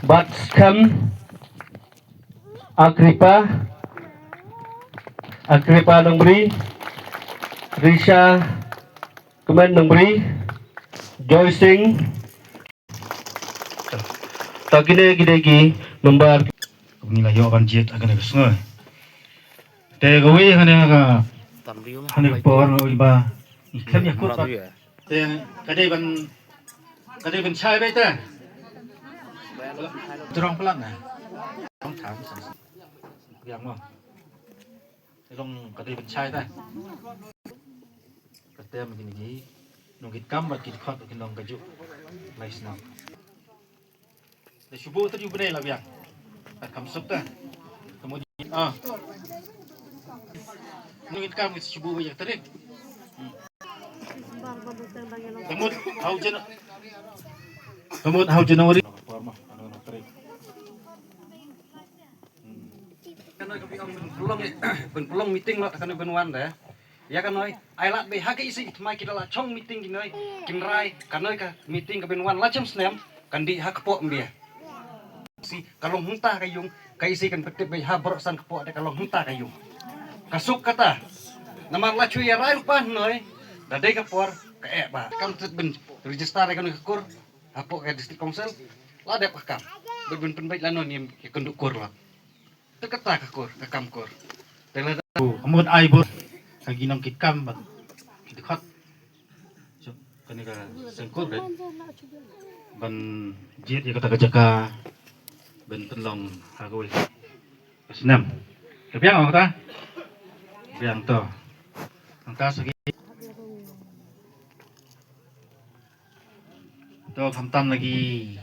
Batskam Agripa Nombri, Risha Kemen Nombri, Joy Singh Tagine Gidegi Membar Nila yo ban jet agan ke sungai te gawe hanya por iba ikan ya kut te kadai ban chai bai ta terong pelan na không thả yang mo te long kadai ban chai ta kate mình ni nong kit kam bat kit khot kin nong kaju lai snap te shubu tu bune la biang at kam sup ta kemudian nungit kami subuh banyak tarik kemud hau Januari pelong meeting lo kan benwan dah ya kan noi ai lat be hake isi mai kita la chong meeting di noi kin rai kan noi ka meeting ka benwan la chem snem kan di hak po mbia si kalau muntah kayung kai isi kan petip be ha borosan kepo ada kalau muntah kayung kasuk kata nama la cuy ya rai pan noi dadai kapor ka ba kam ben register kan kur apo ka district council la dep kam ben baik la non yang kenduk kur la tu kata ka kur ka kam kur tela kemud ai bot lagi nong kit kam bat kit khot kan ka sengkur deh ban jet ya kata jaka ben penlong hagoi senam kepiang orang ta biang to angka segi to khamtam lagi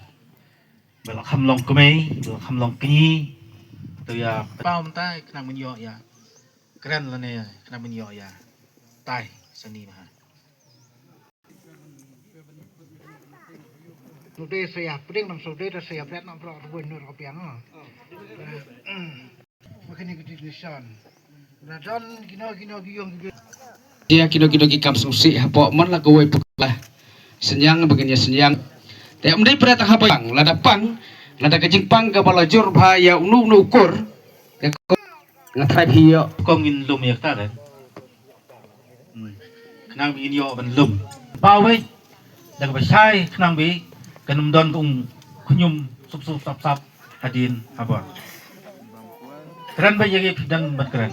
belak hamlong kemei belak hamlong kinyi tu ya pau ta kena menyo ya keren lah ne kena menyo ya tai seni mah Sudah saya pering dan sudah saya berat nak berat benar kopiang ah. Makanya kita tulisan. Rajan kino giyong. Dia kino kam susi hapo man la kowe puklah senyang begini senyang te umdai perata hapang lada kajing pang ka balajur bahaya unu ukur ngatai hiyo kong in lum yak ta kan kenang bi in yo ban lum pau wei dak ba sai kenang bi kanum don kung kunyum sup sap hadin apa keren ba yagi dan bat keren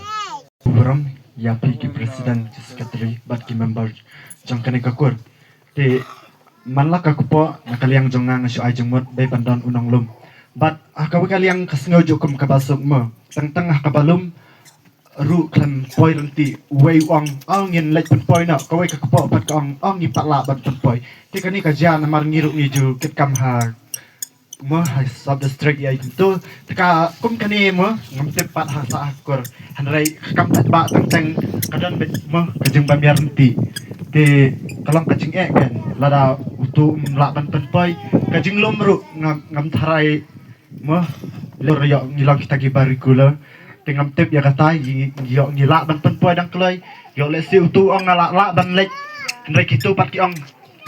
Buram ya pergi presiden sekretari bat ki member jangkane kakur te manlak aku po nakaliang jongang syu ai jengmot bay pandon unang lum bat akaw kaliang kasngau jokum kabasuk mo tang kabalum ru klan poi renti wei wang angin lek pen poi na kawai ka po bat kang ang ipak la bat pen poi te kani ka jan mar ngiru ni ju kit kam ha mo ha sub district ya itu teka kum kani mo ngam te pat ha sa akur hanrai kam pat ba tang kadon bet mo kajeng bamiar renti te kalong kajing kan lada utu mlaban pen poi kajing lom ru ngam tharai mo lor yo ngilang kita gi barikula tengam tip ya kata yo ngilak ban pen poi dang kloi yo le si utu ong ngalak ban lek ndai kitu pat ki ong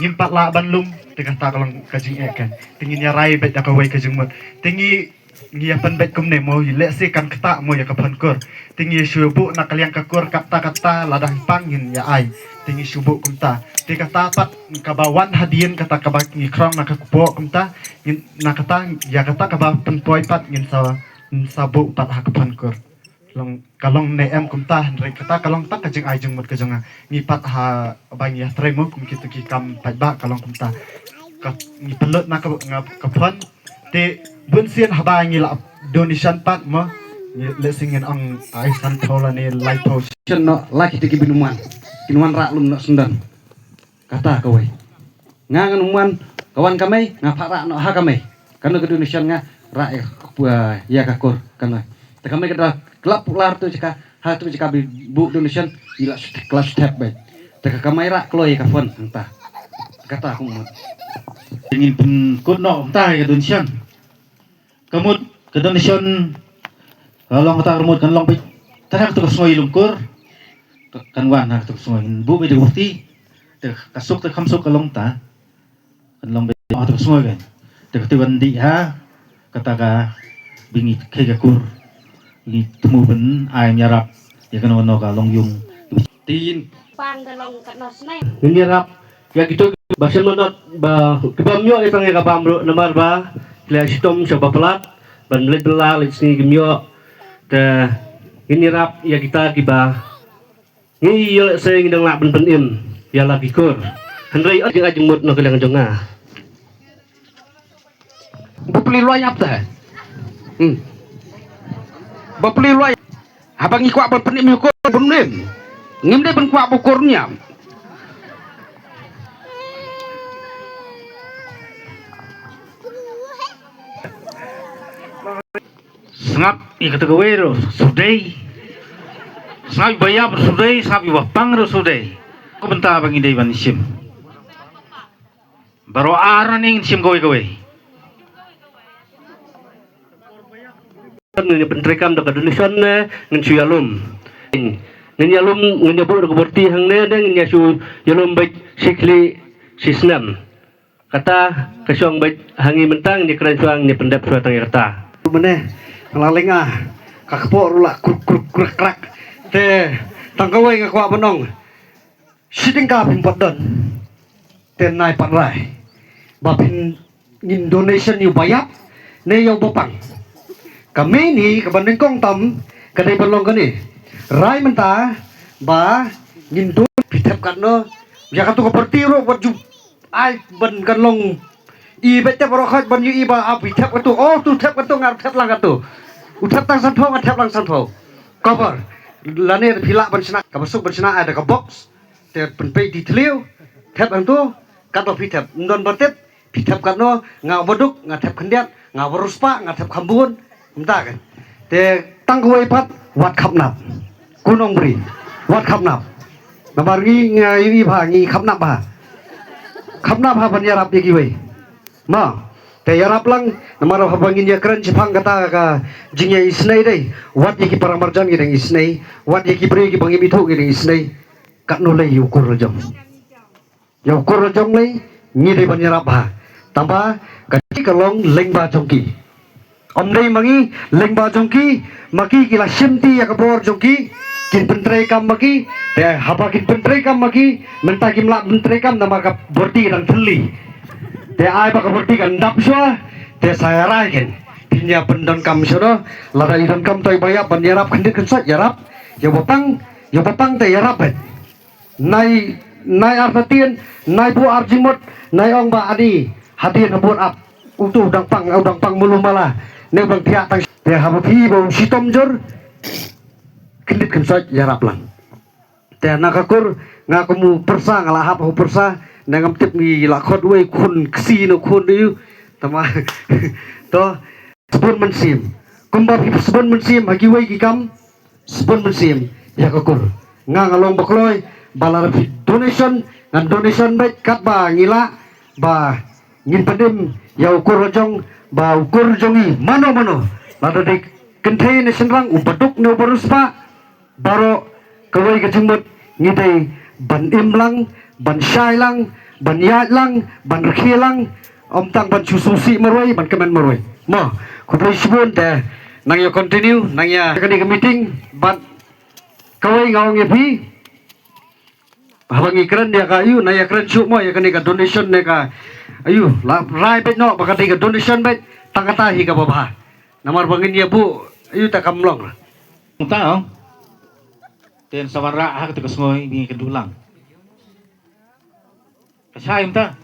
ngimpat la ban lum tengah ta kalong kajing kan tingin ya rai bet ka wei kajing mot tingi ngia pen bet kum ne mo le si kan kata mo ya ka pan kur tingi syubu nak kaliang ka kur kata ladang pangin ya ai tingi syubu kum ta te kata pat ka bawan hadien kata ka bak ngi krong nak kupo kum ta nak kata ya kata ka ba pen poi pat ngin sabu pat ha ka pan kur long kalong ne em kum ta re kata kalong tak kajing ai jeng mot kajang ngi pat ha bang ya tremo kum kitu ki kam pat ba kalong kum ta ka ngi pelut nak ka pan te bun sien haba ngi la donation pat mo le singin ang ai san thola ne light post no laki tiki binuman rak lum nak sendan kata kowe ngangan umuan kawan kami ngapa rak no ha kami kan ke Indonesia nga rak ya kakur kan te kami kada kelap lar tu jika ha tu jika bu Indonesia ila kelas step baik te kami rak kloi ka fon entah kata aku mut ingin pun kut no entah ke Indonesia kemud ke Indonesia kalau kata remut kan long tarak tu soi lungkur kan wan nak tu soi bu be bukti te kasuk te kamsuk kalong ta kan long be tu soi kan te tu bandi ha kataka bingi kegakur ini temu ben ayam nyarap ya kan ono ka longyung tin pan dalong kanos na Nginirap. Ya gitu. Basin menot ba kibamyo itang ya kabamro namar ba. Kaya sitom siya bapalat. Ban belit belal sini gemyo. Te nginirap ya kita kiba. Ngiyol sa ngidang lak ben ya lagi kur. Handrai ajeng mut no kelang jonga. bapeli loy ap ta bapeli loy habang ikwa ban penik mi ko bunim ngim de ban kwa bukurnya sangap ikata gawero sudai sangap bayab sudai sangap wapang ro sudai ko benta bangi dei ban sim baro aran ing sim gawe Nanya penterikan dekat Indonesia ngan su yalum. Ngan yalum ngan yabu dekat berti hang ne dan ngan su yalum baik sikli sisnam. Kata kesuang baik hangi mentang ni keren suang ni pendap suatang kata. Meneh ngalaling kakpo rula kruk krak te tangkawai ngakwa benong siting ka pin padon te nai patrai bapin Indonesia ni bayap ne yo bopang kami ni kabanding kong tam kadai berlong kani rai menta ba ngindo pitap kanno jaka tu seperti ro waju ai ban kan long i bete barokhat ban yu i ba api tap katu oh tu tap katu ngar tap lang katu uthap tang san tho ngar tap lang san tho cover lane phila ban sna ka basuk ban sna ada ka box te pen pe di tliu tap ang tu kato pitap ndon batet pitap kanno nga boduk nga tap khendiat nga waruspa nga tap khambun entah kan te tangkuai pat wat khapnap kunong beri wat khapnap nabar ngi ngi pha ngi khapnap ha ban yarap yaki wei ma te yarap lang namar ha bangin ya keren jepang kata ka jingya isnai dei wat yaki paramarjan gi deng isnai wat yaki beri gi bangi mithu gi deng isnai kat no lei ukur rojong lei ngi dei ban yarap ha tamba ka kalong lengba jongki om đây mangi lengba jongki maki kila simti ya kabor jongki kin pentrei kam maki te haba kin pentrei kam maki menta kim lak pentrei kam nama ka borti dan theli te ai ba ka borti kan dap swa te saya rai ken pinya pendon kam soro lada idon kam toy baya ban yarap khandit kan sat yarap ya bapang te yarap bet nai artatien nai bu arjimot nai ong ba adi hadin habur ap utuh udang pang mulu malah nếu bằng thiạ tăng thì hàm phi bông si tom jor kredit kan sat yarap lang te nakakur ngakumu persa ngala hap hu persa nangam tip ngi la khot we kun ksi no kun yu tama to sebon mensim kumba sebon mensim hagi we ki kam sebon mensim ya kakur ngalong bakloy balar donation ngan donation baik kat ba ngila ba ngin pedim ya ukur rojong ba ukur jongi mano lada de kenthai ne senrang ubaduk ne baruspa baro kawai ka jumut ngidai ban imlang ban syai lang ban yat lang ban rakhi lang om tang ban sususi maroi ban kemen maroi mo kubai sibun te nang yo continue nang ya kani ke meeting ban kawai ngau ngepi habangi keren dia ka ayu na ya keren syuk mo ya kani ka donation ne ka ayu rai bet no bakati ka donation bet tangkatahi ka baba namar bangin ya bu ayu ta kamlong tao ten sawara ha ka ngoy ni kedulang kasay ta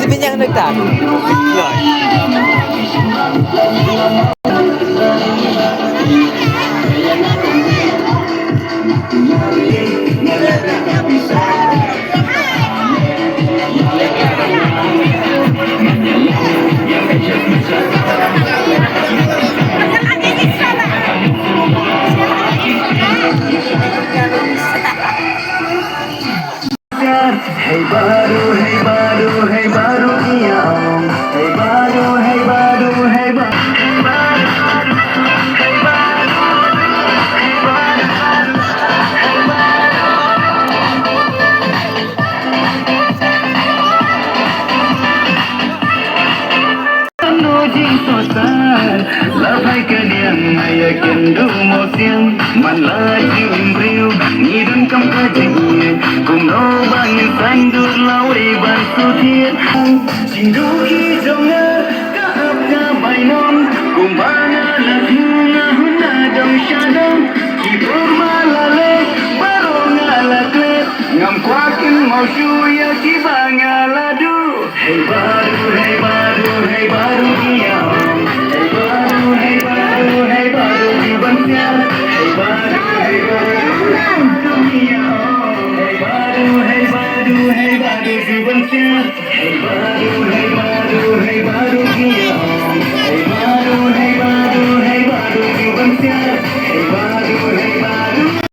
Tapi yang dekat. Loh. labai kadiang ayah kendu mosiang malaju imbriu ngidam kam kajing kumno bangin sandur lawe ban sutien sindu ki jonga kaap ka bainom kumbana lathuna huna dam shadam kibur malale baronga laklet ngam kwakin mau shuya kibanga ladu hey baru hey baru dia hey baru hey baru dibannya hey baru dunia hey baru dibannya hey baru dia